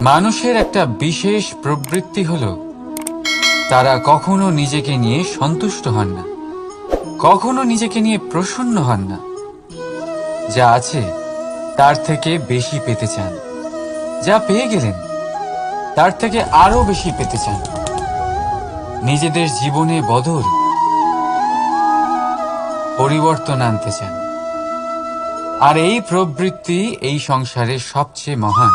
মানুষের একটা বিশেষ প্রবৃত্তি হলো তারা কখনো নিজেকে নিয়ে সন্তুষ্ট হন না, কখনো নিজেকে নিয়ে প্রসন্ন হন না। যা আছে তার থেকে বেশি পেতে চান, যা পেয়ে গেলেন তার থেকে আরো বেশি পেতে চান। নিজেদের জীবনে বদল, পরিবর্তন আনতে চান। আর এই প্রবৃত্তি এই সংসারের সবচেয়ে মহান,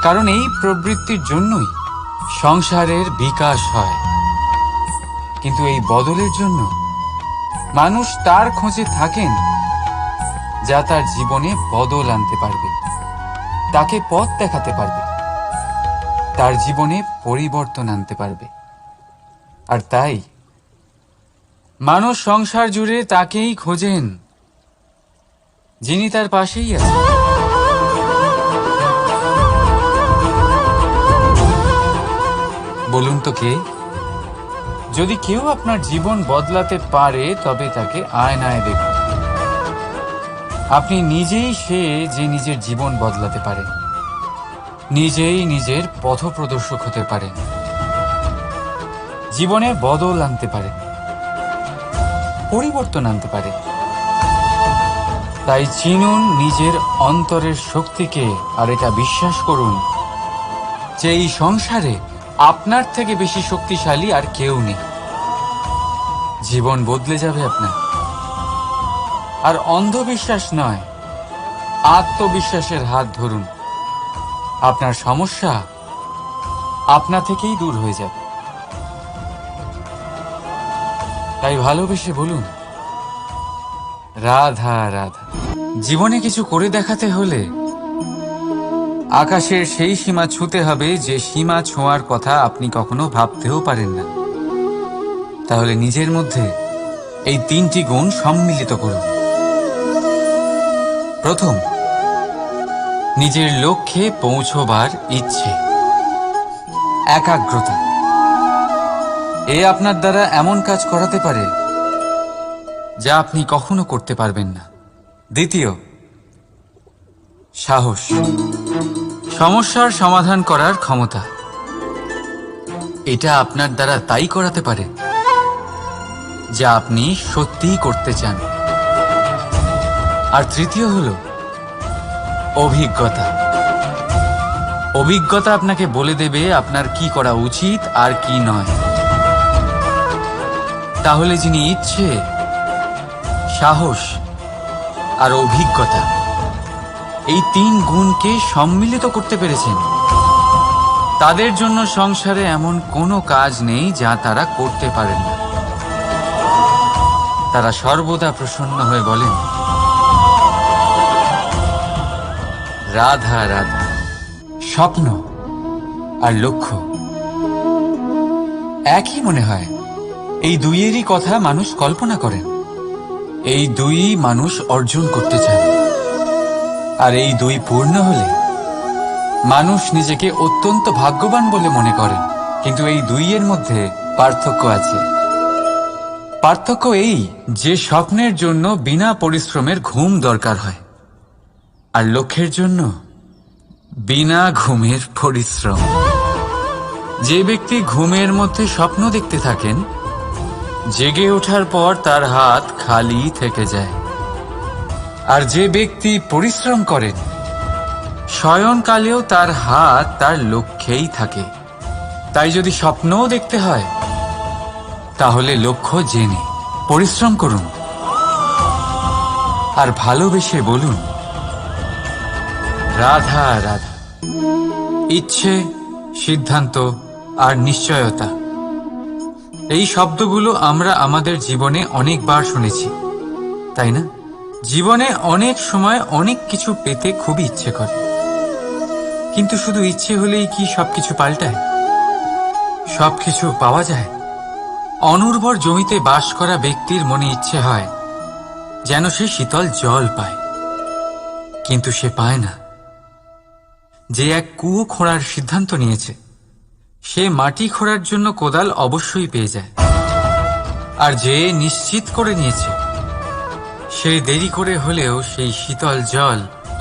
কারণ এই প্রবৃত্তির জন্যই সংসারের বিকাশ হয়। কিন্তু এই বদলের জন্য মানুষ তার খোঁজে থাকেন যা তার জীবনে বদল আনতে পারবে, তাকে পথ দেখাতে পারবে, তার জীবনে পরিবর্তন আনতে পারবে। আর তাই মানুষ সংসার জুড়ে তাকেই খোঁজেন যিনি তার পাশেই আছেন। বলুন তো কে? যদি কেউ আপনার জীবন বদলাতে পারে তবে তাকে আয়নায় দেখুন। আপনি নিজেই সে যে নিজের জীবন বদলাতে পারে, নিজেই নিজের পথপ্রদর্শক হতে পারেন, জীবনে বদল আনতে পারে, পরিবর্তন আনতে পারে। তাই চিনুন নিজের অন্তরের শক্তিকে, আর এটা বিশ্বাস করুন যে এই সংসারে আপনার থেকে বেশি শক্তিশালী আর কেউ নেই। জীবন বদলে যাবে আপনার। আর অন্ধবিশ্বাস নয়, আত্মবিশ্বাসের হাত ধরুন। আপনার সমস্যা আপনা থেকেই দূর হয়ে যাবে। তাই ভালোবেসে বলুন, রাধা রাধা। জীবনে কিছু করে দেখাতে হলে আকাশের সেই সীমা ছুঁতে হবে যে সীমা ছোঁয়ার কথা আপনি কখনো ভাবতেও পারেন না। তাহলে নিজের মধ্যে এই তিনটি গুণ সম্মিলিত করুন। প্রথম, নিজের লক্ষ্যে পৌঁছবার ইচ্ছে, একাগ্রতা। এ আপনার দ্বারা এমন কাজ করাতে পারে যা আপনি কখনো করতে পারবেন না। দ্বিতীয়, সাহস, সমস্যার সমাধান করার ক্ষমতা। এটা আপনার দ্বারা তাই করাতে পারে যা আপনি সত্যিই করতে চান। আর তৃতীয় হল অভিজ্ঞতা। অভিজ্ঞতা আপনাকে বলে দেবে আপনার কি করা উচিত আর কি নয়। তাহলে যিনি ইচ্ছে, সাহস আর অভিজ্ঞতা, এই তিন গুণকে সম্মিলিত করতে পেরেছেন, তাদের জন্য সংসারে এমন কোনো কাজ নেই যা তারা করতে পারেন না। তারা সর্বদা প্রসন্ন হয়ে বলেন, রাধা রাধা। স্বপ্ন আর লক্ষ্য একই মনে হয়। এই দুইয়েরই কথা মানুষ কল্পনা করেন। এই দুই মানুষ অর্জন করতে চান। আর এই দুই পূর্ণ হলে মানুষ নিজেকে অত্যন্ত ভাগ্যবান বলে মনে করেন। কিন্তু এই দুইয়ের মধ্যে পার্থক্য আছে। পার্থক্য এই যে স্বপ্নের জন্য বিনা পরিশ্রমের ঘুম দরকার হয়, আর লক্ষ্যের জন্য বিনা ঘুমের পরিশ্রম। যে ব্যক্তি ঘুমের মধ্যে স্বপ্ন দেখতে থাকেন, জেগে ওঠার পর তার হাত খালি থেকে যায়। আর যে ব্যক্তি পরিশ্রম করেন, শয়নকালেও তার হাত তার লক্ষ্যেই থাকে। তাই যদি স্বপ্নও দেখতে হয়, তাহলে লক্ষ্য জেনে পরিশ্রম করুন। আর ভালোবেসে বলুন, রাধা রাধা। ইচ্ছে, সিদ্ধান্ত আর নিশ্চয়তা, এই শব্দগুলো আমরা আমাদের জীবনে অনেকবার শুনেছি, তাই না? জীবনে অনেক সময় অনেক কিছু পেতে খুবই ইচ্ছে করে, কিন্তু শুধু ইচ্ছে হলেই কি সবকিছু পাল্টায়? সবকিছু পাওয়া যায়? অনুর্বর জমিতে বাস করা ব্যক্তির মনে ইচ্ছে হয় যেন সে শীতল জল পায়, কিন্তু সে পায় না। যে এক কুয়ো খোঁড়ার সিদ্ধান্ত নিয়েছে, সে মাটি খোঁড়ার জন্য কোদাল অবশ্যই পেয়ে যায়। আর যে নিশ্চিত করে নিয়েছে, সে দেরি করে হলেও সেই শীতল জল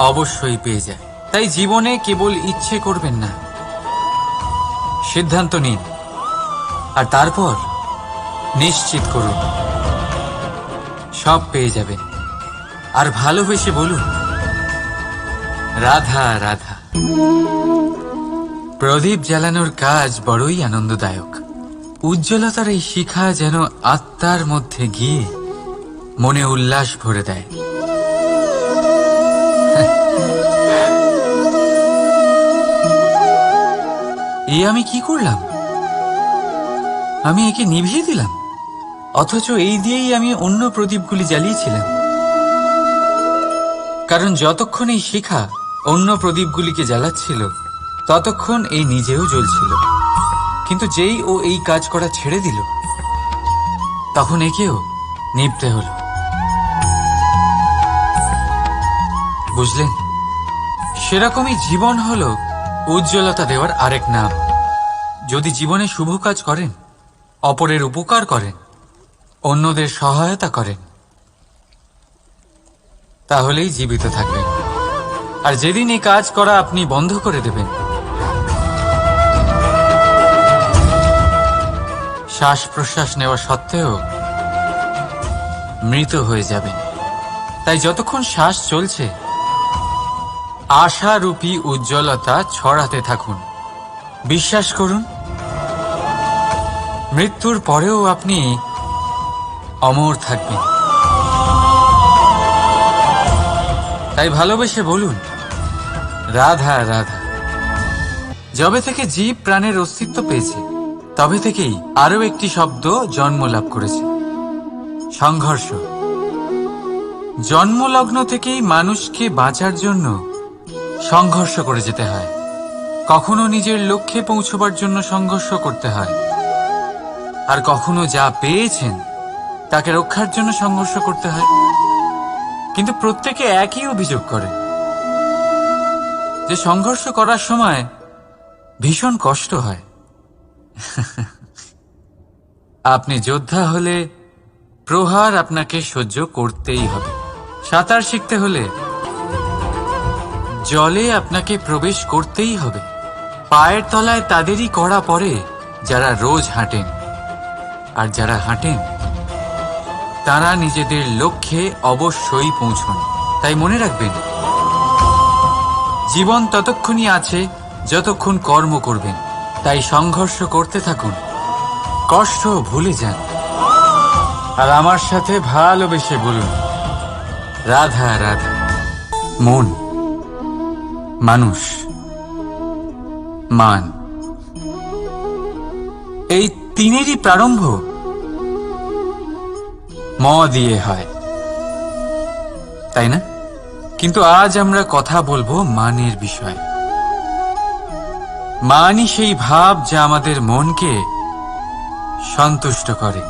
অবশ্যই পেয়ে যায়। তাই জীবনে কেবল ইচ্ছে করবেন না, সিদ্ধান্ত নিন আর তারপর নিশ্চিত করুন সব পেয়ে যাবেন। আর ভালোবেসে বলুন, রাধা রাধা। প্রদীপ জ্বালানোর কাজ বড়ই আনন্দদায়ক। উজ্জ্বলতার এই শিখা যেন আত্মার মধ্যে গিয়ে মনে উল্লাস ভরে দেয়। এ আমি কি করলাম? আমি একে নিভিয়ে দিলাম, অথচ এই দিয়েই আমি অন্য প্রদীপগুলি জ্বালিয়েছিলাম। কারণ যতক্ষণ এই শিখা অন্য প্রদীপগুলিকে জ্বালাচ্ছিল ততক্ষণ এই নিজেও জ্বলছিল, কিন্তু যেই ও এই কাজ করা ছেড়ে দিল তখন একেও নিভতে হল। বুঝলেন? সেরকমই জীবন হলো উজ্জ্বলতা দেওয়ার আরেক নাম। যদি জীবনে শুভ কাজ করেন, অপরের উপকার করেন, অন্যদের সহায়তা করেন, তাহলেই জীবিত থাকবেন। আর যেদিন এই কাজ করা আপনি বন্ধ করে দেবেন, শ্বাস প্রশ্বাস নেওয়া সত্ত্বেও মৃত হয়ে যাবেন। তাই যতক্ষণ শ্বাস চলছে আশারূপী উজ্জ্বলতা ছড়াতে থাকুন। বিশ্বাস করুন, মৃত্যুর পরেও আপনি অমর থাকবেন। তাই ভালোবেসে বলুন, রাধা রাধা। যবে থেকে জীব প্রাণের অস্তিত্ব পেয়েছে তবে থেকেই আরো একটি শব্দ জন্ম লাভ করেছে, সংঘর্ষ। জন্মলগ্ন থেকেই মানুষকে বাঁচার জন্য সংঘর্ষ করে যেতে হয়। কখনো নিজের লক্ষ্যে পৌঁছবার জন্য সংঘর্ষ করতে হয়, আর কখনো যা পেয়েছেন তাকে রক্ষার জন্য সংঘর্ষ করতে হয়। কিন্তু প্রত্যেকে একই অভিযোগ করে যে সংঘর্ষ করার সময় ভীষণ কষ্ট হয়। আপনি যোদ্ধা হলে প্রহার আপনাকে সহ্য করতেই হবে। সাঁতার শিখতে হলে জলে আপনাকে প্রবেশ করতেই হবে। পায়ের তলায় তাদেরই কড়া পড়ে যারা রোজ হাঁটেন, আর যারা হাঁটেন তারা নিজেদের লক্ষ্যে অবশ্যই পৌঁছন। তাই মনে রাখবেন, জীবন ততক্ষণই আছে যতক্ষণ কর্ম করবেন। তাই সংঘর্ষ করতে থাকুন, কষ্ট ভুলে যান, আর আমার সাথে ভালোবেসে বলুন, রাধা রাধা। মন, মানুষ, মান, এই তিনেরই প্রারম্ভ ম দিয়ে হয়, তাই না? কিন্তু আজ আমরা কথা বলবো মানের বিষয়ে। মানই সেই ভাব যা আমাদের মনকে সন্তুষ্ট করে।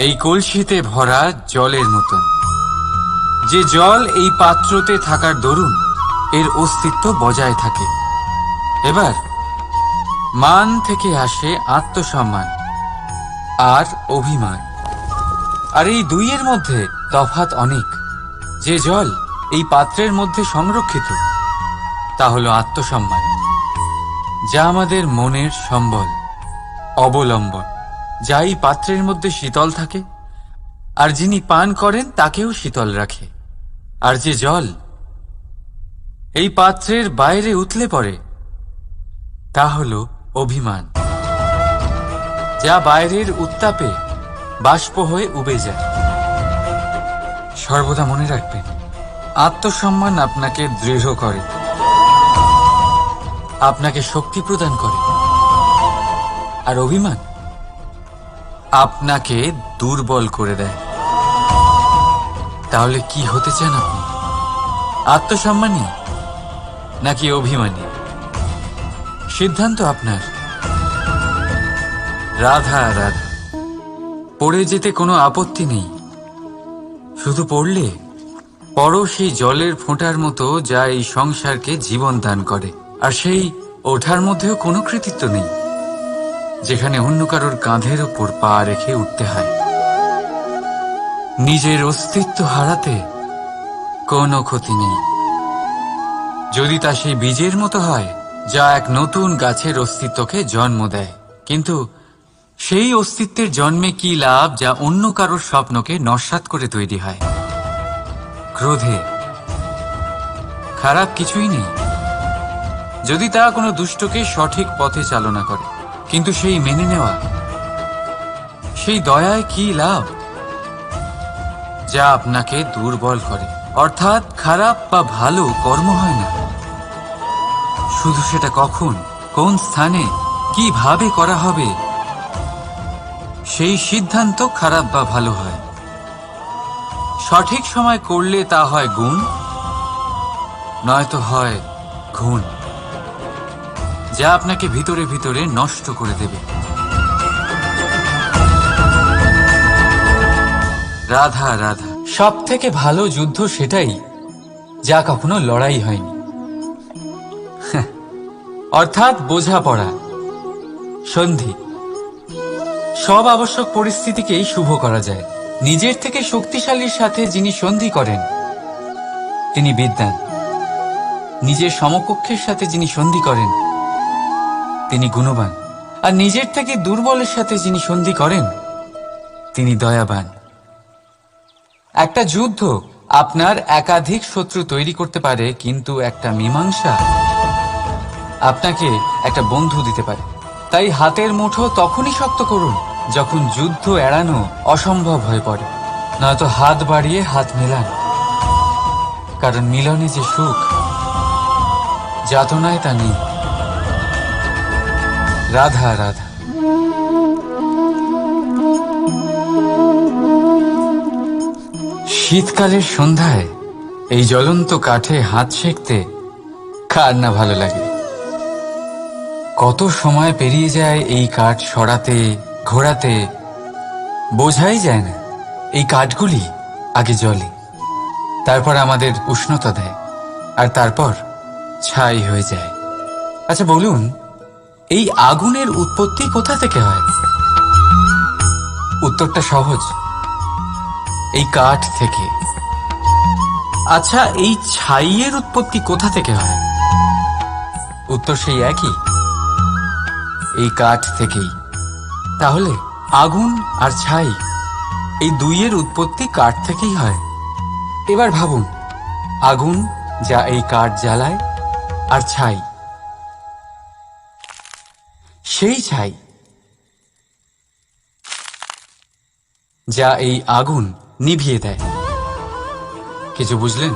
এই কলসিতে ভরা জলের মতন, যে জল এই পাত্রতে থাকার দরুন এর অস্তিত্ব বজায় থাকে। এবার মান থেকে আসে আত্মসম্মান আর অভিমান, আর এই দুইয়ের মধ্যে তফাৎ অনেক। যে জল এই পাত্রের মধ্যে সংরক্ষিত তা হলো আত্মসম্মান, যা আমাদের মনের সম্বল, অবলম্বন, যা এই পাত্রের মধ্যে শীতল থাকে আর যিনি পান করেন তাকেও শীতল রাখে। আর যে জল এই পাত্রের বাইরে উতলে পড়ে তা হলো অভিমান, যা বাইরের উত্তাপে বাষ্প হয়ে উবে যায়। সর্বদা মনে রাখবেন, আত্মসম্মান আপনাকে দৃঢ় করে, আপনাকে শক্তি প্রদান করে, আর অভিমান আপনাকে দুর্বল করে দেয়। তাহলে কি হতে চান আপনি? আত্মসম্মানী নাকি অভিমানী? সিদ্ধান্ত আপনার। রাধা রাধা। পড়ে যেতে কোনো আপত্তি নেই, শুধু পড়লে পড়ো সেই জলের ফোঁটার মতো যা এই সংসারকে জীবন দান করে। আর সেই ওঠার মধ্যেও কোনো কৃতিত্ব নেই, যেখানে অন্য কারোর কাঁধের ওপর পা রেখে উঠতে হয়। নিজের অস্তিত্ব হারাতে কোনো ক্ষতি নেই। যদি তা সেই বীজের মতো হয় যা এক নতুন গাছের অস্তিত্বকে জন্ম দেয়, কিন্তু সেই অস্তিত্বের জন্মে কি লাভ যা অন্য কারোর স্বপ্নকে নস্যাৎ করে তৈরি হয়? ক্রোধে খারাপ কিছুই নেই যদি তা কোনো দুষ্টকে সঠিক পথে চালনা করে, কিন্তু সেই মেনে নেওয়া, সেই দয়ায় কি লাভ যা আপনাকে দুর্বল করে? অর্থাৎ খারাপ বা ভালো কর্ম হয় না, শুধু সেটা কখন, কোন স্থানে, কিভাবে করা হবে সেই সিদ্ধান্ত খারাপ বা ভালো হয়। সঠিক সময় করলে তা হয় গুণ, নয়তো হয় ঘুণ, যা আপনাকে ভিতরে ভিতরে নষ্ট করে দেবে। রাধা রাধা। সব থেকে ভালো যুদ্ধ সেটাই যা কখনো লড়াই হয়নি, অর্থাৎ বোঝাপড়া, সন্ধি। সব আবশ্যক পরিস্থিতিকেই শুভ করা যায়। নিজের থেকে শক্তিশালীর সাথে যিনি সন্ধি করেন তিনি বিদ্বান, নিজের সমকক্ষের সাথে যিনি সন্ধি করেন তিনি গুণবান, আর নিজের থেকে দুর্বলের সাথে যিনি সন্ধি করেন তিনি দয়াবান। একটা যুদ্ধ আপনার একাধিক শত্রু তৈরি করতে পারে, কিন্তু একটা মীমাংসা আপনাকে একটা বন্ধু দিতে পারে। তাই হাতের মুঠো তখনই শক্ত করুন যখন যুদ্ধ এড়ানো অসম্ভব হয়ে পড়ে, নয়তো হাত বাড়িয়ে হাত মেলান, কারণ মিলনে যে সুখ, যাতনায় তা নেই। রাধা রাধা। শীতকালের সন্ধ্যায় এই জ্বলন্ত কাঠে হাত সেঁকতে কার না ভালো লাগে? কত সময় পেরিয়ে যায় এই কাঠ সরাতে, ঘোরাতে, বোঝাই যায় না। এই কাঠগুলি আগে জ্বলে, তারপর আমাদের উষ্ণতা দেয়, আর তারপর ছাই হয়ে যায়। আচ্ছা বলুন, এই আগুনের উৎপত্তি কোথা থেকে হয়? উত্তরটা সহজ, এই কাঠ থেকে। আচ্ছা, এই ছাইয়ের উৎপত্তি কোথা থেকে হয়? উত্তর সেই একই, এই কাঠ থেকেই। তাহলে আগুন আর ছাই, এই দুইয়ের উৎপত্তি কাঠ থেকেই হয়। এবার ভাবুন, আগুন যা এই কাঠ জ্বালায়, আর ছাই সেই ছাই যা এই আগুন নিভিয়ে দেয়। কিছু বুঝলেন?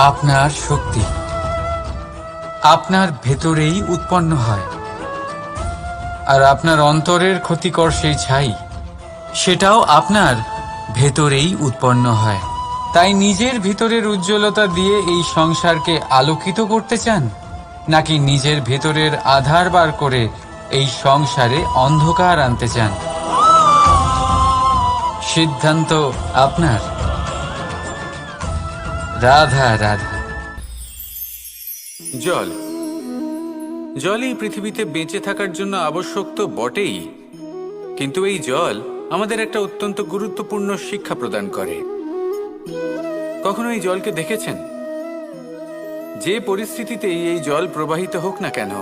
আপনার শক্তি আপনার ভেতরেই উৎপন্ন হয়, আর আপনার অন্তরের ক্ষতিকর সেই ছাই, সেটাও আপনার ভেতরেই উৎপন্ন হয়। তাই নিজের ভিতরের উজ্জ্বলতা দিয়ে এই সংসারকে আলোকিত করতে চান, নাকি নিজের ভেতরের আধার বার করে এই সংসারে অন্ধকার আনতে চান? সিদ্ধান্ত আপনার। রাধা রাধা। জল, জলই পৃথিবীতে বেঁচে থাকার জন্য আবশ্যক তো বটেই, কিন্তু এই জল আমাদের একটা অত্যন্ত গুরুত্বপূর্ণ শিক্ষা প্রদান করে। কখনো এই জলকে দেখেছেন? যে পরিস্থিতিতেই এই জল প্রবাহিত হোক না কেন,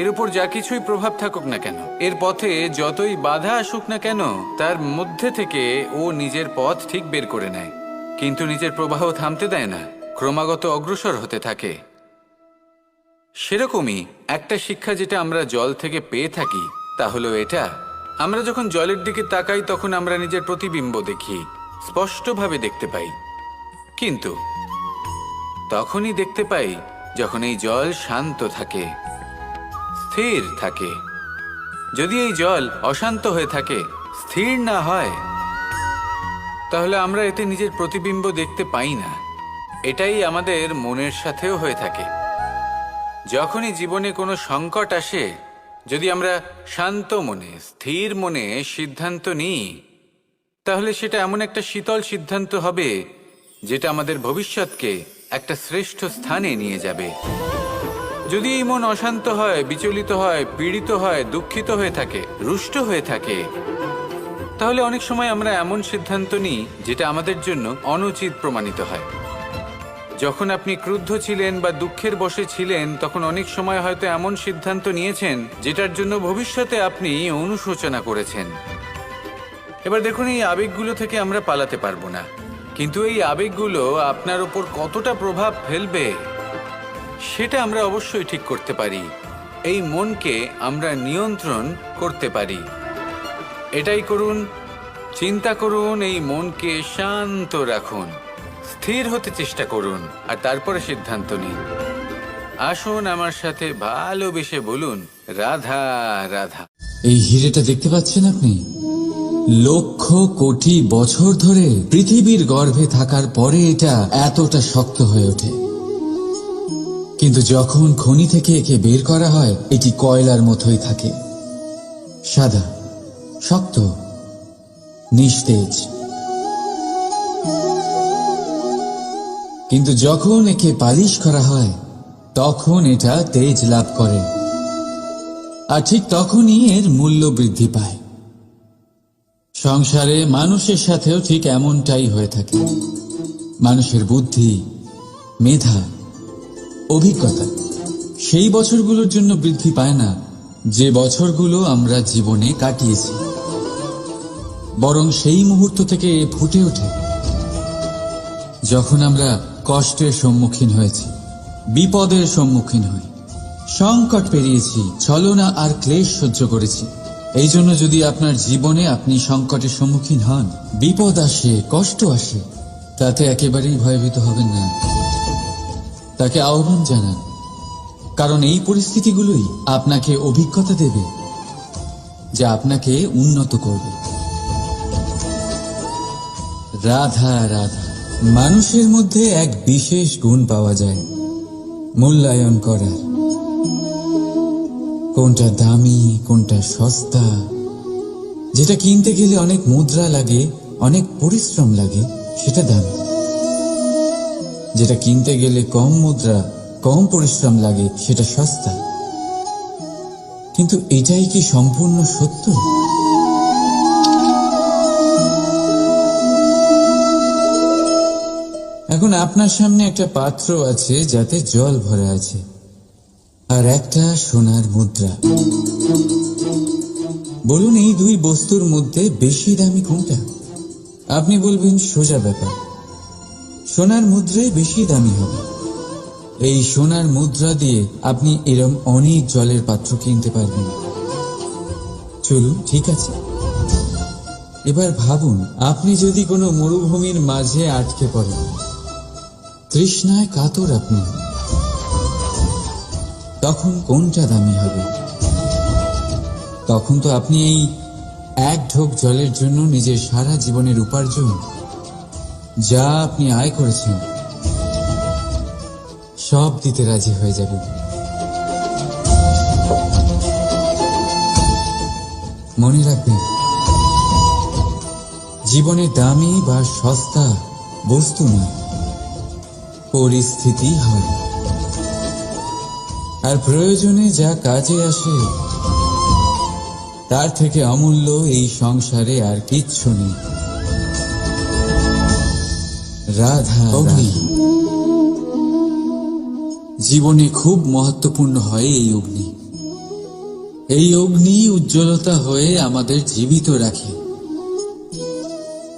এর উপর যা কিছুই প্রভাব থাকুক না কেন, এর পথে যতই বাধা আসুক না কেন, তার মধ্যে থেকে ও নিজের পথ ঠিক বের করে নেয়, কিন্তু নিজের প্রবাহ থামতে দেয় না, ক্রমাগত অগ্রসর হতে থাকে। সেরকমই একটা শিক্ষা যেটা আমরা জল থেকে পেয়ে থাকি তা হলো এটা: আমরা যখন জলের দিকে তাকাই তখন আমরা নিজের প্রতিবিম্ব দেখি, স্পষ্টভাবে দেখতে পাই, কিন্তু তখনই দেখতে পাই যখন এই জল শান্ত থাকে, স্থির থাকে। যদি এই জল অশান্ত হয়ে থাকে, স্থির না হয়, তাহলে আমরা এতে নিজের প্রতিবিম্ব দেখতে পাই না। এটাই আমাদের মনের সাথেও হয়ে থাকে। যখনই জীবনে কোনো সংকট আসে, যদি আমরা শান্ত মনে, স্থির মনে সিদ্ধান্ত নিই, তাহলে সেটা এমন একটা শীতল সিদ্ধান্ত হবে যেটা আমাদের ভবিষ্যৎকে একটা শ্রেষ্ঠ স্থানে নিয়ে যাবে। যদি এই মন অশান্ত হয়, বিচলিত হয়, পীড়িত হয়, দুঃখিত হয়ে থাকে, রুষ্ট হয়ে থাকে, তাহলে অনেক সময় আমরা এমন সিদ্ধান্ত নিই যেটা আমাদের জন্য অনুচিত প্রমাণিত হয়। যখন আপনি ক্রুদ্ধ ছিলেন বা দুঃখের বশে ছিলেন, তখন অনেক সময় হয়তো এমন সিদ্ধান্ত নিয়েছেন যেটার জন্য ভবিষ্যতে আপনি অনুশোচনা করেছেন। এবার দেখুন, এই আবেগগুলো থেকে আমরা পালাতে পারবো না, কিন্তু এই আবেগগুলো আপনার উপর কতটা প্রভাব ফেলবে সেটা আমরা অবশ্যই ঠিক করতে পারি। এই মনকে আমরা নিয়ন্ত্রণ করতে পারি। এটাই করুন, চিন্তা করুন, এই মনকে শান্ত রাখুন, স্থির হতে চেষ্টা করুন, আর তারপরে সিদ্ধান্ত নিন। আসুন আমার সাথে ভালোবেসে বলুন, রাধা রাধা। এই হিরেটা দেখতে পাচ্ছেন আপনি? লক্ষ কোটি বছর ধরে পৃথিবীর গর্ভে থাকার পরে এটা এতটা শক্ত হয়ে ওঠে, কিন্তু যখন খনি থেকে একে বের করা হয় এটি কয়লার মতোই থাকে, সাদা, শক্ত, নিস্তেজ। কিন্তু যখন একে পালিশ করা হয় তখন এটা তেজ লাভ করে, আর ঠিক তখনই এর মূল্য বৃদ্ধি পায়। সংসারে মানুষের সাথেও ঠিক এমনটাই হয়ে থাকে। মানুষের বুদ্ধি, মেধা, অভিজ্ঞতা সেই বছরগুলোর জন্য বৃদ্ধি পায় না যে বছরগুলো আমরা জীবনে কাটিয়েছি, বরং সেই মুহূর্ত থেকে ফুটে ওঠে যখন আমরা কষ্টের সম্মুখীন হয়েছি, বিপদের সম্মুখীন হই, সংকট পেরিয়েছি, ছলনা আর ক্লেশ সহ্য করেছি। এই জন্য যদি আপনার জীবনে আপনি সংকটের সম্মুখীন হন, বিপদ আসে, কষ্ট আসে, তাতে একেবারেই ভয়ভীত হবেন না। তাকে আহ্বান জানান, কারণ এই পরিস্থিতিগুলোই আপনাকে অভিজ্ঞতা দেবে যা আপনাকে উন্নত করবে। রাধা রাধা। মানুষের মধ্যে এক বিশেষ গুণ পাওয়া যায়, মূল্যায়ন করার। কোনটা দামি, কোনটা সস্তা, যেটা কিনতে গেলে অনেক মুদ্রা লাগে, অনেক পরিশ্রম লাগে, সেটা দামি। যেটা কিনতে গেলে কম মুদ্রা, কম পরিশ্রম লাগে, সেটা সস্তা। কিন্তু এটাই কি সম্পূর্ণ সত্য? এখন আপনার সামনে একটা পাত্র আছে যাতে জল ভরা আছে, আর একটা সোনার মুদ্রা। বলুন, এই দুই বস্তুর মধ্যে বেশি দামি কোনটা? আপনি বলবেন সোজা ব্যাপার, সোনার মুদ্রাই বেশি দামি হবে। এই সোনার মুদ্রা দিয়ে আপনি এরম অনেক জলের পাত্র কিনতে পারবেন। চলুন, ঠিক আছে। এবার ভাবুন, আপনি যদি কোনো মরুভূমির মাঝে আটকে পড়েন, তৃষ্ণায় কাতর আপনি, তখন কোনটা দামি হবে? তখন তো আপনি এই এক ঢোক জলের জন্য নিজের সারা জীবনের উপার্জন, যা আপনি আয় করেছেন, সব দিতে রাজি হয়ে যাবেন। মনে রাখবেন, জীবনে দামি বা সস্তা বস্তু না, পরিস্থিতি হয়। আর প্রয়োজনে যা কাজে আসে তার থেকে অমূল্য এই সংসারে আর কিচ্ছু নেই। রাধা রাধা। জীবনে খুব মহত্বপূর্ণ হয় এই অগ্নি। এই অগ্নি উজ্জ্বলতা হয়ে আমাদের জীবিত রাখে।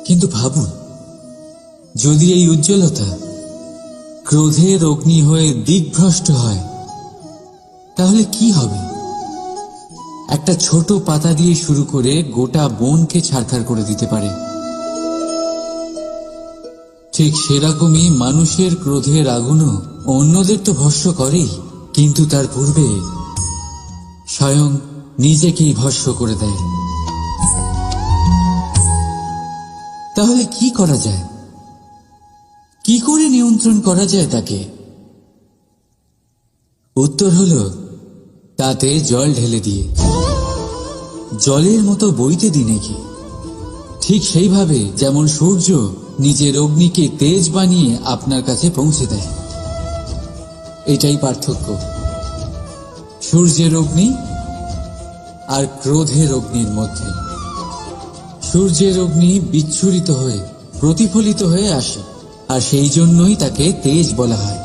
কিন্তু ভাবুন, যদি এই উজ্জ্বলতা ক্রোধের অগ্নি হয়ে দিকভ্রষ্ট হয়, তাহলে কি হবে? একটা ছোট পাতা দিয়ে শুরু করে গোটা বনকে ছারখার করে দিতে পারে। ঠিক সেরকমই মানুষের ক্রোধের আগুনও অন্যদের তো ভস্ম করেই, কিন্তু তার পূর্বে স্বয়ং নিজেকেই ভস্ম করে দেয়। তাহলে কি করা যায়? কি করে নিয়ন্ত্রণ করা যায় তাকে? উত্তর হলো, তাতে জল ঢেলে দিয়ে, জলের মতো বইতে দিন একে। ঠিক সেইভাবে যেমন সূর্য নিজের অগ্নিকে তেজ বানিয়ে আপনার কাছে পৌঁছে দেয়। এটাই পার্থক্য সূর্যের অগ্নি আর ক্রোধের অগ্নির মধ্যে। সূর্যের অগ্নি বিচ্ছুরিত হয়ে প্রতিফলিত হয়ে আসে, আর সেই জন্যই তাকে তেজ বলা হয়।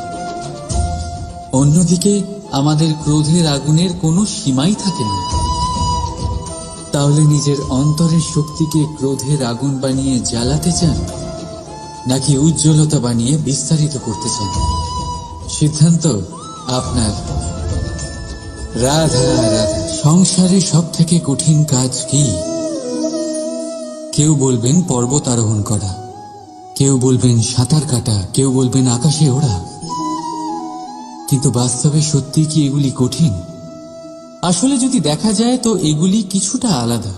অন্যদিকে আমাদের ক্রোধের আগুনের কোনো সীমাই থাকে না। তাহলে নিজের অন্তরের শক্তিকে ক্রোধের আগুন বানিয়ে জ্বালাতে চান, নাকি উজ্জ্বলতা বানিয়ে বিস্তারিত করতে চান? সিদ্ধান্ত আপনার। রাধা রাধা। সংসারে সব থেকে কঠিন কাজ কি? কেউ বলবেন পর্বত আরোহণ করা, কেউ বলবেন সাঁতার কাটা, কেউ বলবেন আকাশে ওড়া। কিন্তু বাস্তবে সত্যি কি এগুলি কঠিন? আসলে যদি দেখা যায় তো এগুলি কিছুটা আলাদা।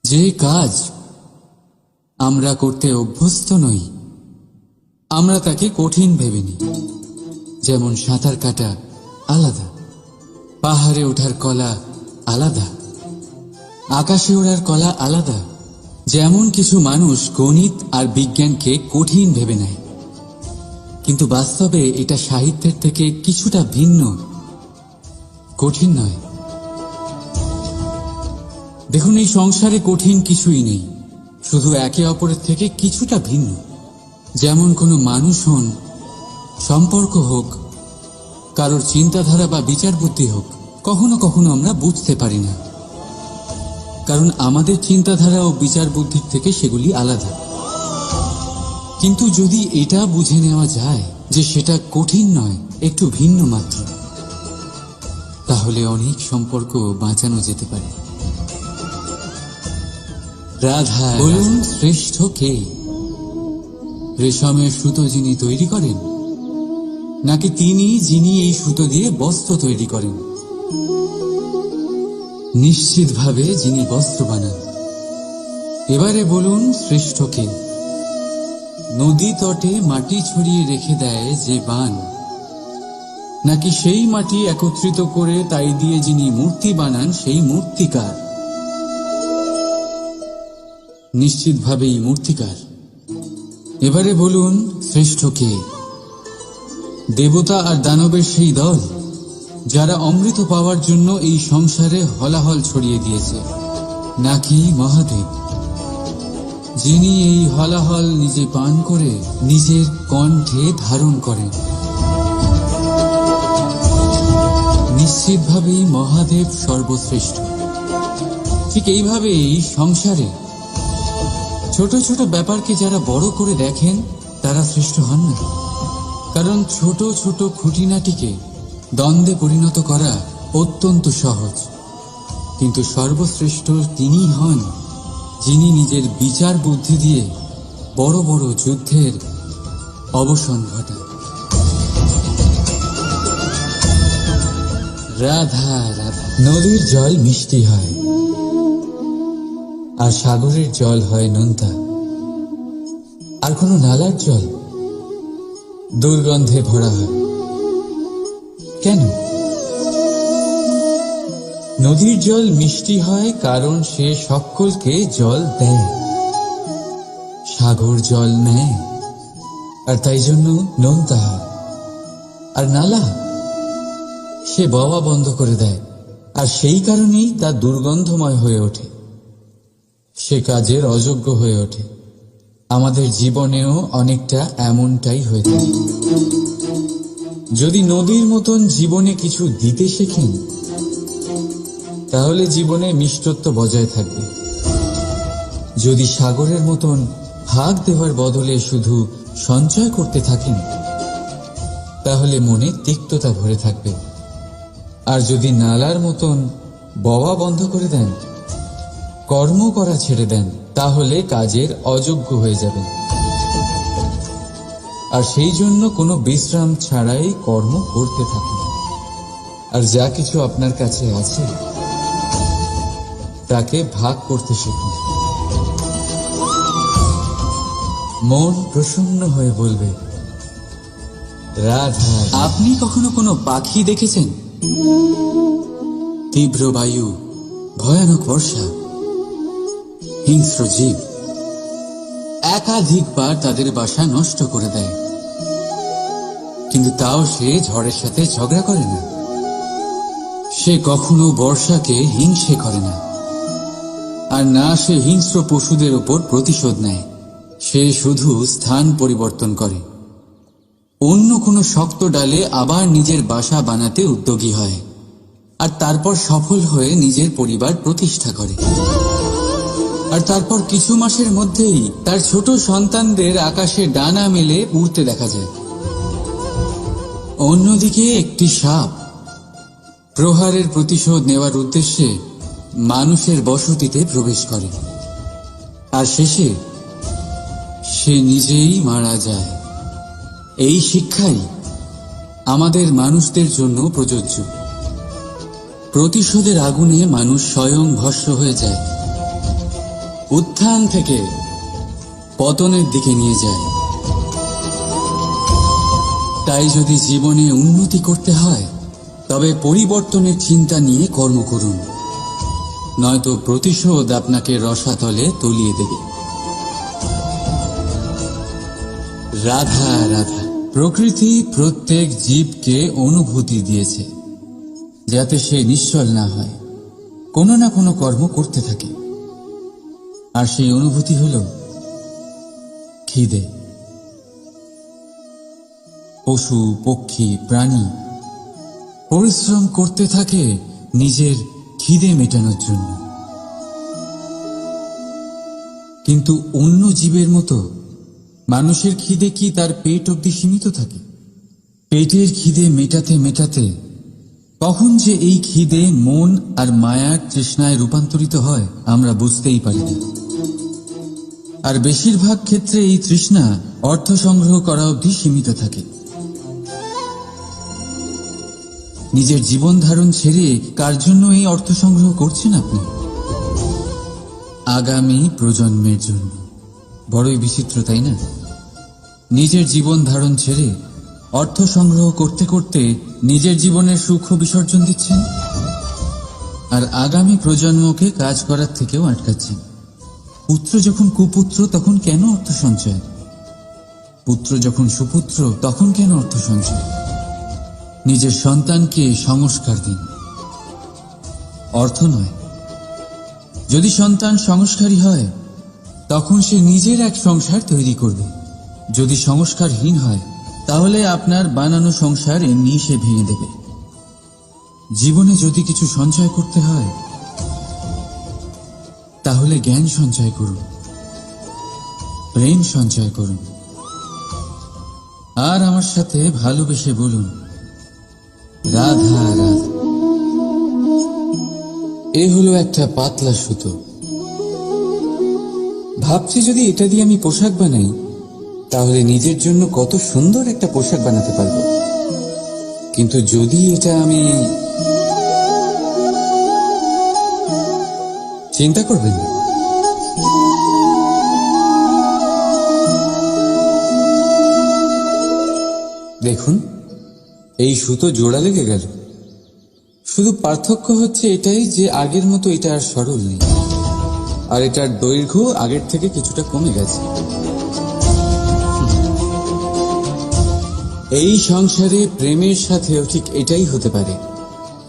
যে কাজ আমরা করতে অভ্যস্ত নই, আমরা তাকে কঠিন ভেবে নিই। যেমন সাঁতার কাটা আলাদা, পাহাড়ে ওঠার কলা আলাদা, আকাশে ওড়ার কলা আলাদা। যেমন কিছু মানুষ গণিত আর বিজ্ঞানকে কঠিন ভেবে নেয়, কিন্তু বাস্তবে এটা সাহিত্যের থেকে কিছুটা ভিন্ন, কঠিন নয়। দেখুন, এই সংসারে কঠিন কিছুই নেই, শুধু একে অপরের থেকে কিছুটা ভিন্ন। যেমন কোনো মানুষ হন, সম্পর্ক হোক, কারোর চিন্তাধারা বা বিচার বুদ্ধি হোক, কখনো কখনো আমরা বুঝতে পারি না, কারণ আমাদের চিন্তাধারা ও বিচার বুদ্ধির থেকে সেগুলি আলাদা। কিন্তু যদি এটা বুঝে নেওয়া যায় যে সেটা কঠিন নয়, একটু ভিন্ন মাত্র, তাহলে অনেক সম্পর্ক বাঁচানো যেতে পারে। রাধা। বলুন, শ্রেষ্ঠ কে? রেশমের সুতো যিনি তৈরি করেন, নাকি তিনি যিনি এই সুতো দিয়ে বস্ত্র তৈরি করেন? নিশ্চিতভাবে যিনি বস্ত্র বানান। এবারে বলুন, শ্রেষ্ঠ কে? নদী তটে মাটি ছড়িয়ে রেখে দেয় যে বান, নাকি সেই মাটি একত্রিত করে তাই দিয়ে যিনি মূর্তি বানান সেই মূর্তিকার? নিশ্চিতভাবেই মূর্তিকার। এবারে বলুন, শ্রেষ্ঠ কে? দেবতা আর দানবের সেই দল যারা অমৃত পাওয়ার জন্য এই সংসারে হলাহল ছড়িয়ে দিয়েছে, নাকি মহাদেব যিনি এই হলাহল নিজে পান করে নিজের কণ্ঠে ধারণ করেন? নিশ্চিতভাবেই মহাদেব সর্বশ্রেষ্ঠ। ঠিক এইভাবেই সংসারে ছোট ছোট ব্যাপারকে যারা বড় করে দেখেন তারা শ্রেষ্ঠ হন না, কারণ ছোট ছোট খুঁটিনাটিকে দ্বন্দ্বে পরিণত করা অত্যন্ত সহজ। কিন্তু সর্বশ্রেষ্ঠ তিনিই হন যিনি নিজের বিচার বুদ্ধি দিয়ে বড় বড় যুদ্ধের অবসান ঘটান। রাধা রাধা। নদীর জল মিষ্টি হয়, আর সাগরের জল হয় নোনতা, আর কোন নালার জল দুর্গন্ধে ভরা হয়। কেন? নদীর জল মিষ্টি হয় কারণ সে সকলকে জল দেয়, সাগর জল নেয়, আর তাই জন্য নোনতা হয়। আর নালা সে বওয়া বন্ধ করে দেয়, আর সেই কারণেই তা দুর্গন্ধময় হয়ে ওঠে, সে কাজের অযোগ্য হয়ে ওঠে। আমাদের জীবনেও অনেকটা এমনটাই হয়ে থাকে। যদি নদীর মতন জীবনে কিছু দিতে শেখেন, তাহলে জীবনে মিষ্টত্ব বজায় থাকবে। যদি সাগরের মতন ভাগ দেওয়ার বদলে শুধু সঞ্চয় করতে থাকেন, তাহলে মনে তিক্ততা ভরে থাকবে। আর যদি নালার মতন বওয়া বন্ধ করে দেন, কর্ম করা ছেড়ে দেন, তাহলে কাজের অযোগ্য হয়ে যাবেন। আর সেই জন্য কোনো বিশ্রাম ছাড়াই কর্ম করতে থাকুন। আর যা কিছু আপনার কাছে আছে তাকে ভাগ করতে শিখুন। মন প্রসন্ন হয়ে বলবে, রাধা। আপনি কখনো কোনো পাখি দেখেছেন? তীব্র বায়ু, ভয়ানক বর্ষা, হিংস্র জীব একাধিকবার তাদের বাসা নষ্ট করে দেয়, কিন্তু তাও সে ঝড়ের সাথে ঝগড়া করে না। সে কখনো বর্ষাকে হিংসে করে না, আর না সে হিংস্র পশুদের ওপর প্রতিশোধ নেয়। সে শুধু স্থান পরিবর্তন করে, অন্য কোনো শক্ত ডালে আবার নিজের বাসা বানাতে উদ্যোগী হয়, আর তারপর সফল হয়ে নিজের পরিবার প্রতিষ্ঠা করে। আর তারপর কিছু মাসের মধ্যেই তার ছোট সন্তানদের আকাশে ডানা মেলে উড়তে দেখা যায়। অন্যদিকে একটি সাপ প্রহারের প্রতিশোধ নেওয়ার উদ্দেশ্যে মানুষের বসতিতে প্রবেশ করে, আর শেষে সে নিজেই মারা যায়। এই শিক্ষাই আমাদের মানুষদের জন্য প্রযোজ্য। প্রতিশোধের আগুনে মানুষ স্বয়ং ভস্ম হয়ে যায়, উত্থান থেকে পতনের দিকে নিয়ে যায়। তাই যদি জীবনে উন্নতি করতে হয়, তবে পরিবর্তনের চিন্তা নিয়ে কর্ম করুন, নয়তো প্রতিশোধ আপনাকে রসাতলে তলিয়ে দেবে। রাধা রাধা। প্রকৃতি প্রত্যেক জীবকে অনুভূতি দিয়েছে, যাতে সে নিশ্চল না হয়, কোনো না কোনো কর্ম করতে থাকে। আর সেই অনুভূতি হল খিদে। পশু পক্ষী প্রাণী পরিশ্রম করতে থাকে নিজের খিদে মেটানোর জন্য, কিন্তু অন্য জীবের মতো মানুষের খিদে কি তার পেট অবধি সীমিত থাকে? পেটের খিদে মেটাতে মেটাতে কখন যে এই খিদে মন আর মায়ার তৃষ্ণায় রূপান্তরিত হয় আমরা বুঝতেই পারি না। আর বেশিরভাগ ক্ষেত্রে এই তৃষ্ণা অর্থ সংগ্রহ করা অবধি সীমিত থাকে। নিজের জীবন ধারণ ছেড়ে কার জন্য এই অর্থ সংগ্রহ করছেন আপনি? আগামী প্রজন্মের জন্য। বড়ই বিচিত্র, তাই না? নিজের জীবন ধারণ ছেড়ে অর্থ সংগ্রহ করতে করতে নিজের জীবনের সুখ বিসর্জন দিচ্ছেন, আর আগামী প্রজন্মকে কাজ করার থেকেও আটকাচ্ছেন। পুত্র যখন কুপুত্র তখন কেন অর্থ সঞ্চয়? পুত্র যখন সুপুত্র তখন কেন অর্থ সঞ্চয়? নিজের সন্তানকে সংস্কার দিন, অর্থ নয়। যদি সন্তান সংস্কারী হয়, তখন সে নিজের এক সংসার তৈরি করবে। যদি সংস্কারহীন হয়, তাহলে আপনার বানানো সংসার এমনি সে ভেঙে দেবে। জীবনে যদি কিছু সঞ্চয় করতে হয়, তাহলে জ্ঞান সঞ্চয় করুন, প্রেম সঞ্চয় করুন, আর আমার সাথে ভালোবেসে বলুন রাধা রাধা। এ হলো একটা পাতলা সুতো। ভাবছি যদি এটা দিয়ে আমি পোশাক বানাই, তাহলে নিজের জন্য কত সুন্দর একটা পোশাক বানাতে পারবো। কিন্তু যদি এটা আমি... চিন্তা করবেন না, দেখুন এই সুতো জোড়া লেগে গেল। শুধু পার্থক্য হচ্ছে এটাই যে আগের মতো এটা আর সরল নেই, আর এটার দৈর্ঘ্য আগের থেকে কিছুটা কমে গেছে। এই সংসারে প্রেমের সাথেও ঠিক এটাই হতে পারে।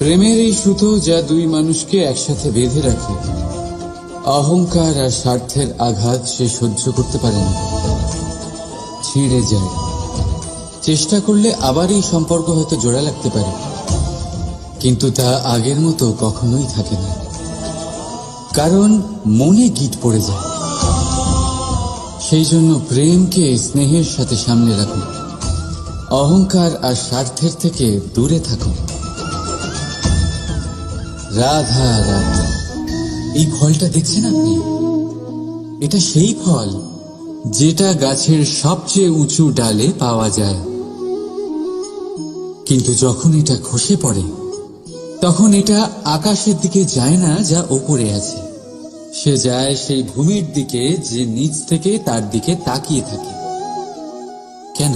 প্রেমের এই সুতো যা দুই মানুষকে একসাথে বেঁধে রাখে, অহংকার আর স্বার্থের আঘাত সে সহ্য করতে পারে না, ছিঁড়ে যায়। চেষ্টা করলে আবার এই সম্পর্ক হয়তো জোড়া লাগতে পারে, কিন্তু তা আগের মতো কখনোই থাকে না, কারণ মনে গিট পড়ে যায়। সেই জন্য প্রেমকে স্নেহের সাথে সামনে রাখুন, অহংকার আর স্বার্থের থেকে দূরে থাকুন। রাধা রাধা। এই ফলটা দেখছেন আপনি? এটা সেই ফল যেটা গাছের সবচেয়ে উঁচু ডালে পাওয়া যায়, কিন্তু যখন এটা খসে পড়ে তখন এটা আকাশের দিকে যায় না যা ওপরে আছে, সে যায় সেই ভূমির দিকে যে নিচ থেকে তার দিকে তাকিয়ে থাকে। কেন?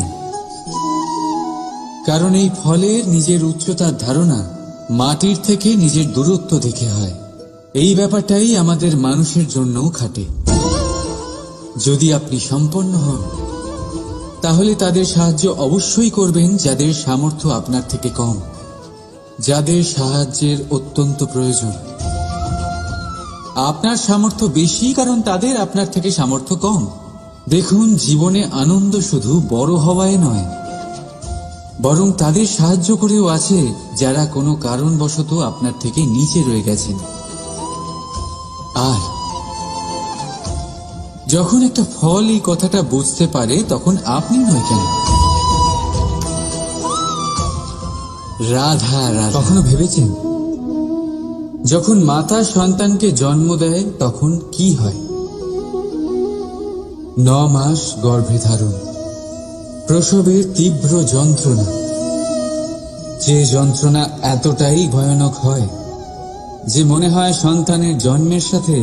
কারণ এই ফলের নিজের উচ্চতার ধারণা মাটির থেকে নিজের দূরত্ব দেখে হয়। এই ব্যাপারটাই আমাদের মানুষের জন্যও খাটে। যদি আপনি সম্পন্ন হন, তাহলে তাদের সাহায্য অবশ্যই করবেন যাদের সামর্থ্য আপনার থেকে কম, যাদের সাহায্যের অত্যন্ত প্রয়োজন। আপনার সামর্থ্য বেশি কারণ তাদের আপনার থেকে সামর্থ্য কম। দেখুন, জীবনে আনন্দ শুধু বড় হওয়ায় নয়, বরং তাদের সাহায্য করেও আছে যারা কোনো কারণবশত আপনার থেকে নিচে রয়ে গেছেন। আর যখন একটা ফল এই কথাটা বুঝতে পারে, তখন আপনি নয় কেন, রাধা রাধা। কখনো ভেবেছেন যখন মাতা সন্তানকে জন্ম দেয় তখন কি হয়? 9 মাস গর্ভে ধারণ, প্রসবের তীব্র যন্ত্রণা, যে যন্ত্রণা এতটাই ভয়ানক হয় যে মনে হয় সন্তানের জন্মের সাথে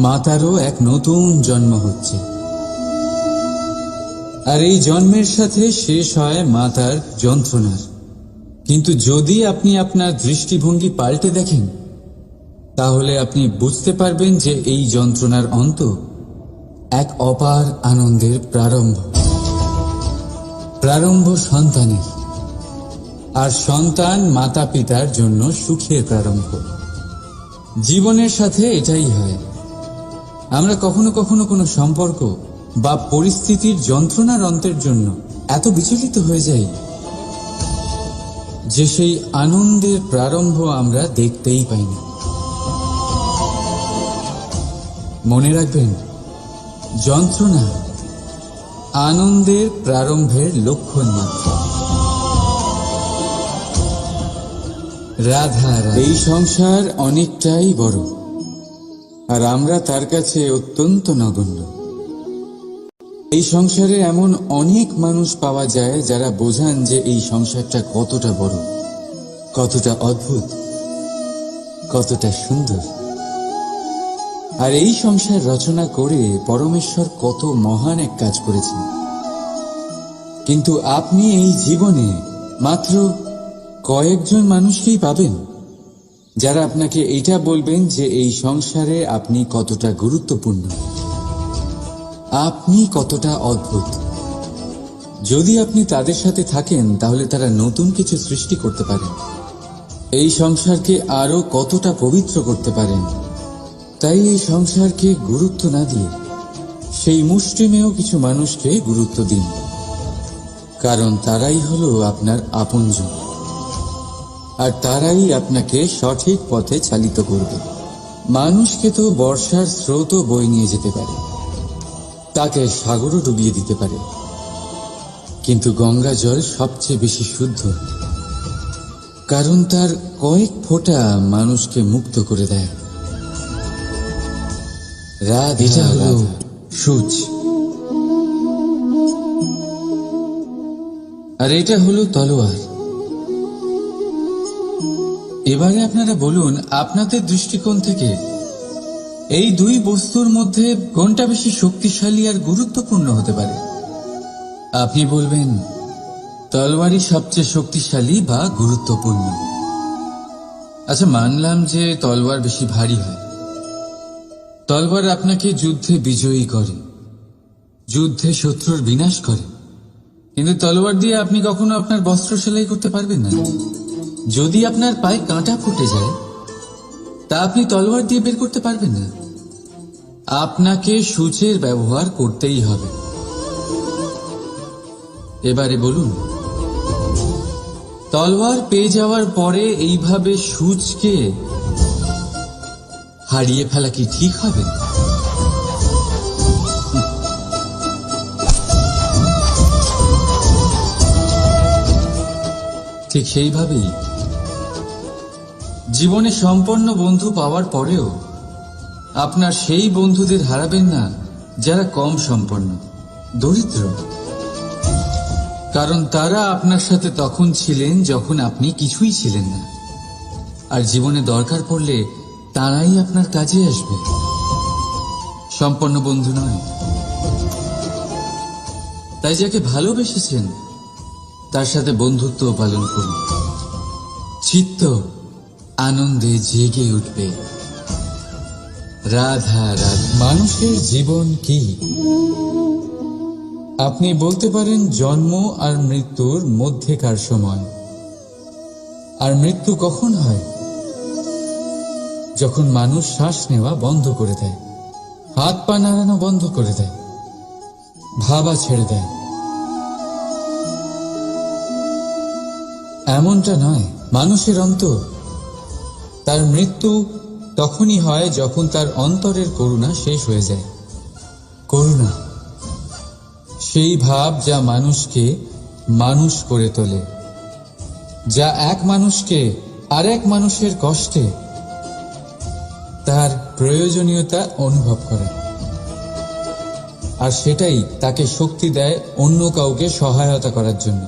মাতারও এক নতুন জন্ম হচ্ছে। আর এই জন্মের সাথে শেষ হয় মাতার যন্ত্রণার। কিন্তু যদি আপনি আপনার দৃষ্টিভঙ্গি পাল্টে দেখেন, তাহলে আপনি বুঝতে পারবেন যে এই যন্ত্রণার অন্ত এক অপার আনন্দের প্রারম্ভ সন্তানের, আর সন্তান মাতা পিতার জন্য সুখের প্রারম্ভ। জীবনের সাথে এটাই হয়। আমরা কখনো কখনো কোনো সম্পর্ক বা পরিস্থিতির যন্ত্রণার অন্তের জন্য এত বিচলিত হয়ে যাই যে সেই আনন্দের প্রারম্ভ আমরা দেখতেই পাই না। মনে রাখবেন, যন্ত্রণা আনন্দের প্রারম্ভের লক্ষণ মাত্র। রাধা রাধা। এই সংসার অনেকটাই বড়, আর আমরা তার কাছে অত্যন্ত নগণ্য। এই সংসারে এমন অনেক মানুষ পাওয়া যায় যারা বোঝান যে এই সংসারটা কতটা বড়, কতটা অদ্ভুত, কতটা সুন্দর। আর এই সংসার রচনা করে পরমেশ্বর কত মহান এক কাজ করেছেন। কিন্তু আপনি এই জীবনে মাত্র কয়েকজন মানুষকেই পাবেন যারা আপনাকে এইটা বলবেন যে এই সংসারে আপনি কতটা গুরুত্বপূর্ণ, আপনি কতটা অদ্ভুত। যদি আপনি তাদের সাথে থাকেন, তাহলে তারা নতুন কিছু সৃষ্টি করতে পারেন, এই সংসারকে আরো কতটা পবিত্র করতে পারেন। তাই এই সংসারকে গুরুত্ব না দিয়ে সেই মুষ্টিমেয় কিছু মানুষকে গুরুত্ব দিন, কারণ তারাই হলো আপনার আপনজন, আর তারাই আপনাকে সঠিক পথে চালিত করবে। মানুষকে তো বর্ষার স্রোতও বয়ে নিয়ে যেতে পারে, তাকে সাগরও ডুবিয়ে দিতে পারে, কিন্তু গঙ্গা জল সবচেয়ে বেশি শুদ্ধ, কারণ তার কয়েক ফোঁটা মানুষকে মুক্ত করে দেয়। এটা হলো সূচ, আর এটা হলো তলোয়ার। এবারে আপনারা বলুন, আপনাদের দৃষ্টিকোণ থেকে এই দুই বস্তুর মধ্যে কোনটা বেশি শক্তিশালী আর গুরুত্বপূর্ণ হতে পারে? আপনি বলবেন তলোয়ারই সবচেয়ে শক্তিশালী বা গুরুত্বপূর্ণ। আচ্ছা, মানলাম যে তলোয়ার বেশি ভারী হয়। তলোয়ার আপনাকে যুদ্ধে বিজয়ী করে, যুদ্ধে শত্রুর বিনাশ করে, কিন্তু তলোয়ার দিয়ে আপনি কখনো আপনার বস্ত্র সেলাই করতে পারবেন না। যদি আপনার পায়ে কাঁটা ফুটে যায়, তা আপনি তলোয়ার দিয়ে বের করতে পারবেন না। আপনাকে সূচের ব্যবহার করতেই হবে। এবারে বলুন, তলোয়ার পেয়ে যাওয়ার পরে এইভাবে সূচকে হারিয়ে ফেলা কি ঠিক হবে? ঠিক সেইভাবেই জীবনে সম্পন্ন বন্ধু পাওয়ার পরেও আপনার সেই বন্ধুদের হারাবেন না যারা কম সম্পন্ন, দরিদ্র, কারণ তারা আপনার সাথে তখন ছিলেন যখন আপনি কিছুই ছিলেন না, আর জীবনে দরকার পড়লে তারাই আপনার কাজে আসবে, সম্পন্ন বন্ধু নয়। তাই যাকে ভালোবেসেছেন তার সাথে বন্ধুত্ব পালন করুন, চিত্ত আনন্দে জেগে উঠবে। রাধা রাধা। মানুষের জীবন কি? আপনি বলতে পারেন জন্ম আর মৃত্যুর মধ্যেকার সময়। আর মৃত্যু কখন হয়? যখন মানুষ শ্বাস নেওয়া বন্ধ করে দেয়, হাত পা নাড়ানো বন্ধ করে দেয়, ভাবা ছেড়ে দেয়। এমনটা নয়, মানুষের অন্তর, তার মৃত্যু তখনই হয় যখন তার অন্তরের করুণা শেষ হয়ে যায়। করুণা সেই ভাব যা মানুষকে মানুষ করে তোলে, যা এক মানুষকে আরেক মানুষের কষ্টে তার প্রয়োজনীয়তা অনুভব করে, আর সেটাই তাকে শক্তি দেয় অন্য কাউকে সহায়তা করার জন্য,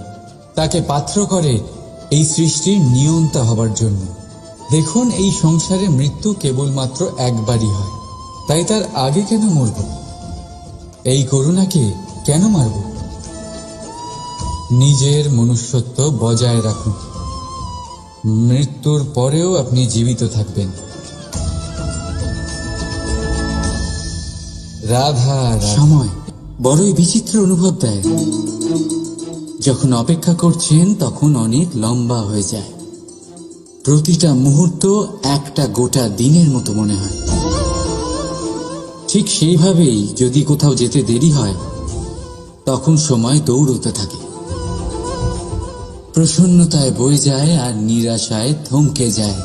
তাকে পাত্র করে এই সৃষ্টির নিয়ন্তা হবার জন্য। দেখুন, এই সংসারে মৃত্যু কেবলমাত্র একবারই হয়, তাই তার আগে কেন মরব? এই করুণাকে কেন মারব? নিজের মনুষ্যত্ব বজায় রাখুন, মৃত্যুর পরেও আপনি জীবিত থাকবেন। রাধা। সময় বড়ই বিচিত্র অনুভব দেয়। যখন অপেক্ষা করছেন তখন অনেক লম্বা হয়ে যায়। প্রতিটা মুহূর্ত একটা গোটা দিনের মতো মনে হয়। ঠিক সেইভাবেই যদি কোথাও যেতে দেরি হয় তখন সময় দৌড়তে থাকে, প্রসন্নতায় বয়ে যায় আর নিরাশায় থমকে যায়।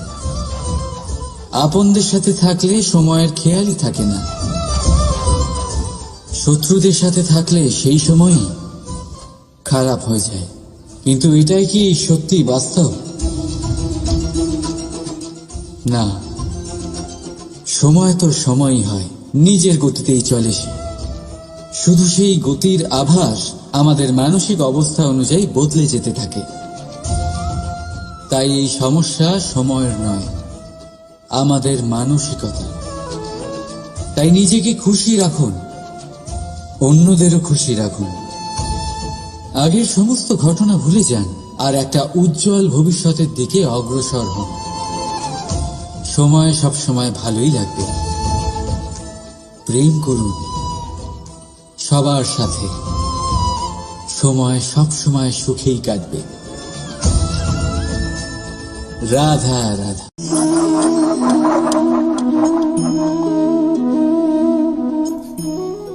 আপনদের সাথে থাকলে সময়ের খেয়ালই থাকে না, শত্রুদের সাথে থাকলে সেই সময়ই খারাপ হয়ে যায়। কিন্তু এটাই কি সত্যি বাস্তব? না, সময় তো সময়ই হয়, নিজের গতিতেই চলে সে। শুধু সেই গতির আভাস আমাদের মানসিক অবস্থা অনুযায়ী বদলে যেতে থাকে। তাই এই সমস্যা সময়ের নয়, আমাদের মানসিকতা। তাই নিজেকে খুশি রাখুন, অন্যদেরও খুশি রাখুন। আগের সমস্ত ঘটনা ভুলে যান আর একটা উজ্জ্বল ভবিষ্যতের দিকে অগ্রসর হন। সময় সব সময় ভালোই লাগবে। প্রেম করুন সবার সাথে, সময় সব সময় সুখেই কাটবে। রাধা রাধা।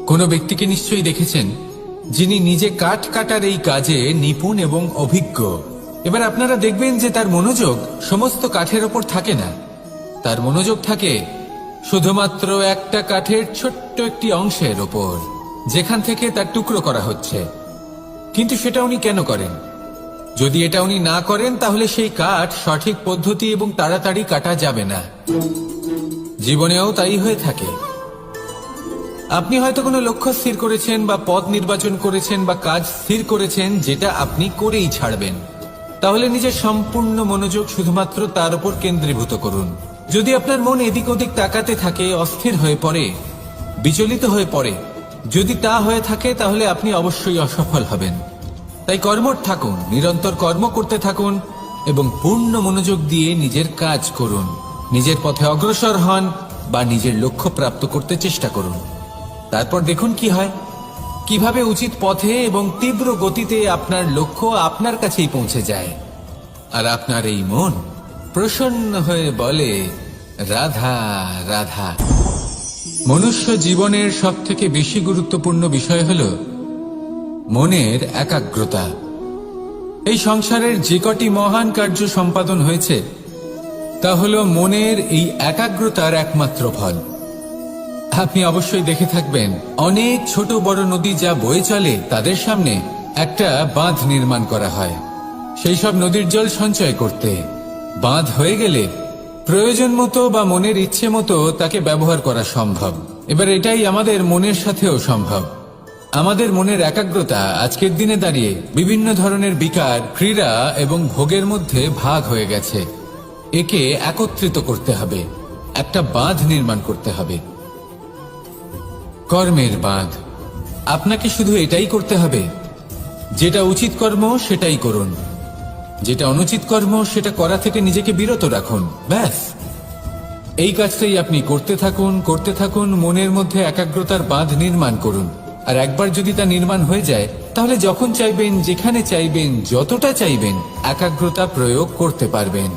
কোনো ব্যক্তিকে নিশ্চয়ই দেখেছেন যিনি নিজে কাঠ কাটার এই কাজে নিপুণ এবং অভিজ্ঞ। এবার আপনারা দেখবেন যে তার মনোযোগ সমস্ত কাঠের ওপর থাকে না, তার মনোযোগ থাকে শুধুমাত্র একটা কাঠের ছোট্ট একটি অংশের ওপর, যেখান থেকে তার টুকরো করা হচ্ছে। কিন্তু সেটা উনি কেন করেন? যদি এটা উনি না করেন তাহলে সেই কাঠ সঠিক পদ্ধতি এবং তাড়াতাড়ি কাটা যাবে না। জীবনেও তাই হয়ে থাকে। আপনি হয়তো কোনো লক্ষ্য স্থির করেছেন বা পথ নির্বাচন করেছেন বা কাজ স্থির করেছেন যেটা আপনি করেই ছাড়বেন। তাহলে নিজের সম্পূর্ণ মনোযোগ শুধুমাত্র তার উপর কেন্দ্রীভূত করুন। যদি আপনার মন এদিক ওদিক তাকাতে থাকে, অস্থির হয়ে পড়ে, বিচলিত হয়ে পড়ে, যদি তা হয়ে থাকে তাহলে আপনি অবশ্যই অসফল হবেন। তাই কর্মঠ থাকুন, নিরন্তর কর্ম করতে থাকুন এবং পূর্ণ মনোযোগ দিয়ে নিজের কাজ করুন। নিজের পথে অগ্রসর হন বা নিজের লক্ষ্য প্রাপ্ত করতে চেষ্টা করুন। তারপর দেখুন কি হয়, কিভাবে উচিত পথে এবং তীব্র গতিতে আপনার লক্ষ্য আপনার কাছেই পৌঁছে যায়। আর আপনার এই মন প্রসন্ন হয়ে বলে, রাধা রাধা। মনুষ্য জীবনের সবথেকে বেশি গুরুত্বপূর্ণ বিষয় হল মনের একাগ্রতা। এই সংসারের যে কটি মহান কার্য সম্পাদন হয়েছে তা হল মনের এই একাগ্রতার একমাত্র ফল। আপনি অবশ্যই দেখে থাকবেন, অনেক ছোট বড় নদী যা বয়ে চলে তাদের সামনে একটা বাঁধ নির্মাণ করা হয় সেই সব নদীর জল সঞ্চয় করতে। বাঁধ হয়ে গেলে প্রয়োজন মতো বা মনের ইচ্ছে মতো তাকে ব্যবহার করা সম্ভব। এবার এটাই আমাদের মনের সাথেও সম্ভব। আমাদের মনের একাগ্রতা আজকের দিনে দাঁড়িয়ে বিভিন্ন ধরনের বিকার, ক্রীড়া এবং ভোগের মধ্যে ভাগ হয়ে গেছে। একে একত্রিত করতে হবে, একটা বাঁধ নির্মাণ করতে হবে, কর্মের বাঁধ। আপনাকে শুধু এটাই করতে হবে, যেটা উচিত কর্ম সেটাই করুন, যেটা অনুচিত কর্ম সেটা করা থেকে নিজেকে বিরত রাখুন। ব্যাস, এই কাজটাই আপনি করতে থাকুন, করতে থাকুন। মনের মধ্যে একাগ্রতার বাঁধ নির্মাণ করুন। আর একবার যদি তা নির্মাণ হয়ে যায় তাহলে যখন চাইবেন, যেখানে চাইবেন, যতটা চাইবেন একাগ্রতা প্রয়োগ করতে পারবেন।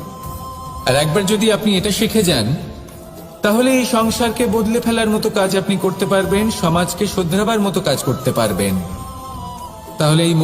আর একবার যদি আপনি এটা শিখে যান তাহলে এই সংসারকে বদলে ফেলার মতো কাজ আপনি করতে পারবেন, সমাজকে শোধরাবার মতো কাজ করতে পারবেন। তাহলে এই